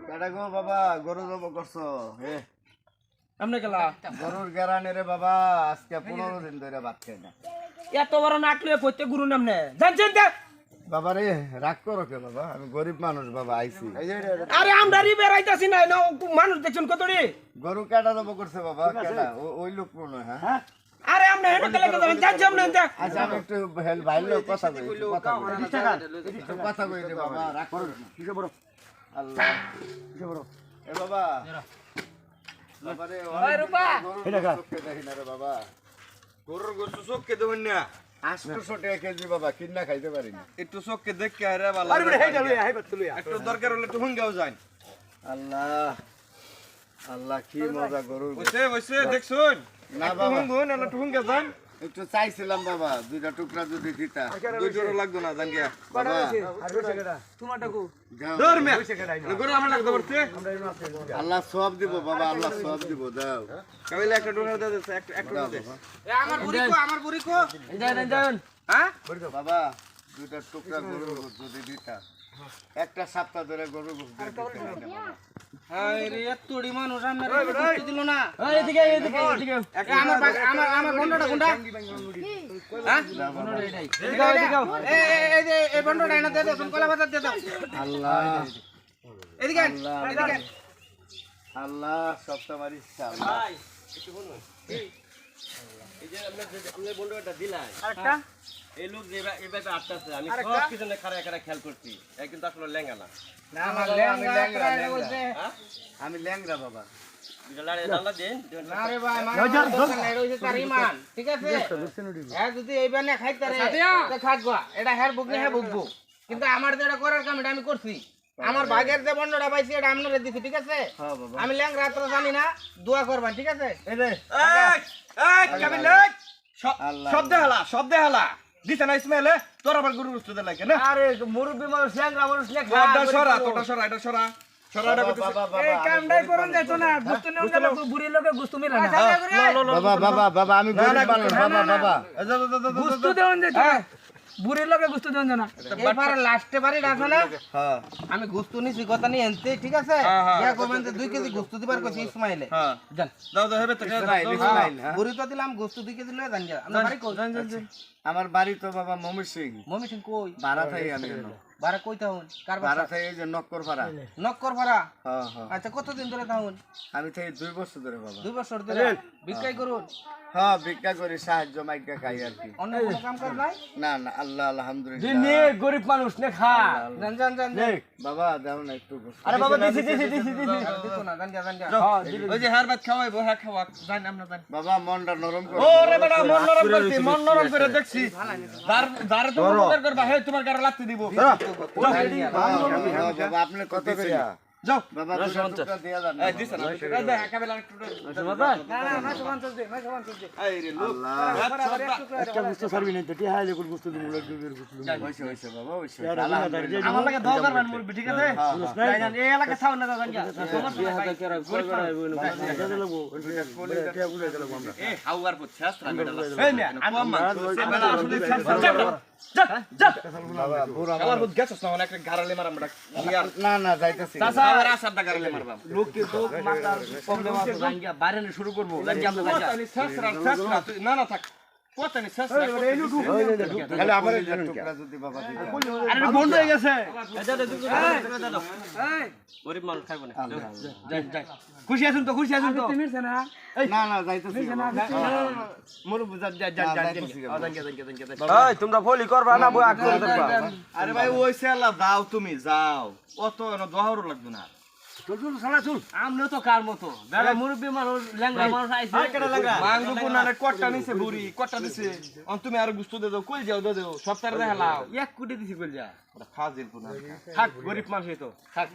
কাটা গো বাবা গরু জব করছো হে আমনে গেলা গরুর গেরানে রে বাবা আজকে 15 দিন ধরে ভাত খাই না এত বড় নাকলে পড়তে গুরু নামনে জানছেন তে বাবা রে রাগ করো কে বাবা আমি গরিব মানুষ বাবা আইছি আরে আমরা রি বেরাইতাছি না মানুষ দেখছেন কতড়ি গরু কাটা জব করছে বাবা কাটা ওই লোক মনে হ্যাঁ আরে আমরা হেঁটে চলে গেলাম জানছেন না তে আচ্ছা আমি একটু হেল ভাইলো কথা কই কথা কই রে বাবা রাগ করো কিসে বড় আল্লাহ কিসে বড় এ বাবা বাবা রে ওই রূপা এটা কা দেখি না রে বাবা গরুর গোস্ত চোখকে দেবেন না 800 টাকা কেজি বাবা কিনা খাইতে পারি না একটু চোখকে দেখে আরে ভালো আরে হেইটা লইয়া হাইবা তুলিয়া একটু দরকার হলে একটু হুঙ্গাও যান আল্লাহ আল্লাহ কি মজা গরুর বসে দেখছুন না একটু বাবা হুঙ্গুন আর একটু হুঙ্গা যান একটু চাইছিলাম বাবা দুইটা টুকরা যদি দিতা দুই জোড়া লাগতো না জান গিয়া বাবা তোমারটা কো ধর মে গরু আমার লাগতে পারছে আল্লাহ সব দিব বাবা আল্লাহ সব দিব দাও কাবিলে একটা ডোনার দে একটা দে এ আমার বুড়ি কো যান হ্যাঁ বাবা দুইটা টুকরা গরুর গোশত যদি দিতা একটা সপ্তাহ ধরে গরুর গোশত দিতা হায় রে এতড়ি মানুষ আমরা করতে দিল না এদিকে আমার বন্ডটা কোনটা হ্যাঁ বন্ডটা এটাই এই বন্ডটা এনে দে দাও কলা পাতা দে দাও আল্লাহ এদিকে আল্লাহ সবটা মারিস আল্লাহ একটু শুনুন এই যে আপনি বন্ধুটা দিলেন আরেকটা এই লোক যে এভাবে আটটাছে আমি সব পিছনে খাড়া খেয়াল করছি কিন্তু আসলে লেঙ্গা না না আমার ল্যাংড়া আমি ল্যাংড়া বাবা ডালা দেন না রে ভাই মানে রইছে তার ঈমান ঠিক আছে হ্যাঁ যদি এইবার না খাইতে রে তে খাগবা এটা হের বুক না হে বুকবো কিন্তু আমার যেটা করার কাম এটা আমি করছি আমার ভাগের যে বন্ডটা পাইছি এটা আপনারে দিছি ঠিক আছে হ্যাঁ বাবা আমি ল্যাংড়া তো জানি না দোয়া করবেন ঠিক আছে এই রে এই কাবিলে শব্দ হালা দিছ না ইসমাইলে তোর আবার গরুর গোস্ত দে লাগে না আরে মুরব্বি মানুষ ল্যাংড়া মানুষ লেখা এটা সরা এটা সরা এটা করতেছে এই কামটাই করন যাইতো না গুস্ত নিও গেল তো বুড়ি লোকে গুস্ত মিলা না বাবা বাবা বাবা আমি গরিব মানুষ বাবা বাবা গুস্ত দেওন যাইতো না বুড়ি লোকে গুস্ত দেওন জানা এবার লাস্টে বাড়ি আছে না হ্যাঁ আমি গুস্ত নিছি কথা নি এনতে ঠিক আছে ইয়া করবেন যে 2 কেজি গুস্ত দিবার কইছি ইসমাইলে হ্যাঁ জান দাও হেবে তো ইসমাইল হ্যাঁ বুড়ি তো দিলাম গুস্ত 2 কেজি লয়ে জান যা আমরা বাড়ি কই আমার বাড়ি তো বাবা মমির সিং মমি সিং কই ভাড়া থাই আমি বাড়া কই তাহুন কার ভাড়া থাই এই যে নক্কর ভাড়া নক্কর ভাড়া হ্যাঁ হ্যাঁ আচ্ছা কতদিন ধরে তাহুন আমি থাই 2 বছর ধরে বাবা 2 বছর ধরে বিক্রয় করুন হ্যাঁ ভিক্ষা করি সাহায্য মাইকা খাই আর কি অন্য কোনো কাম কাজ নাই না না আল্লাহ আলহামদুলিল্লাহ দিনে গরিব মানুষ নে খা জান জান বাবা দাও না একটু আরে বাবা দিছি দিতো না জান যা ওই যে হার ভাত খাওয়াইবো হ্যাঁ খাওয়া জান আমরা জান বাবা মনটা নরম করো ওরে বেটা মন নরম করে দেখছি দাঁড়ে তো মন করবা হে তোমার গারে লাগতে দিব বাবা আপনি কত করে যাও বাবা 200 টাকা দিয়া দেন এই দিছ না এই দেখ কাবিলা একটু না না 950 দে 950 দে এই রে লোক একটা গুস্ত সার্ভি নাই তো টি হাইলে কোন গুস্ত দিমু লাগবে গুস্ত দিমু হইছে বাবা হইছে আলহামদুলিল্লাহ আমার লাগে দোয়া করবেন মুরবি ঠিক আছে জান এই এলাকা ছাও না জান যা সমস্যা নাই এই হাওয়ার পর শেষ এই মিয়া আম্মা বাবা পুরা আমার বুঝ গেছস না অনেক গারালে মারাম বড় না না যাইতাছি আবার আসারটা গারালে মারবাম লোক কিন্তু মাথা প্রবলেম আছে জান যা বাইরে শুরু করব জান যা আমরা জান শেষরা না না থাক পতানি শেষরা খালি আমার টুকরা যদি বাবা দিতে আরে বন্ধ হয়ে গেছে গরিব মানুষ খাইব না যাই খুশি আছেন তো তুমি না না না যাইতাছি মোর বুঝা যা এই তোমরা ফলি করবা না বই আগ করে দেখবা আরে ভাই ওই সেলা দাও তুমি যাও অত দহারও লাগবে না চল সালা চল আমনে তো কার মতো দাদা মুরব্বি মানুষ ল্যাংড়া মানুষ আইছে মাংগু কোনারে কটটা নিছে বুড়ি কটটা দিছে অন তুমি আর গুস্ত দে দাও কই যাও দে দাও সপ্তাহে দেখালাও 1 কোটি দিছি কইল যা ফাজিল কোনা থাক গরিব মানুষ তো থাক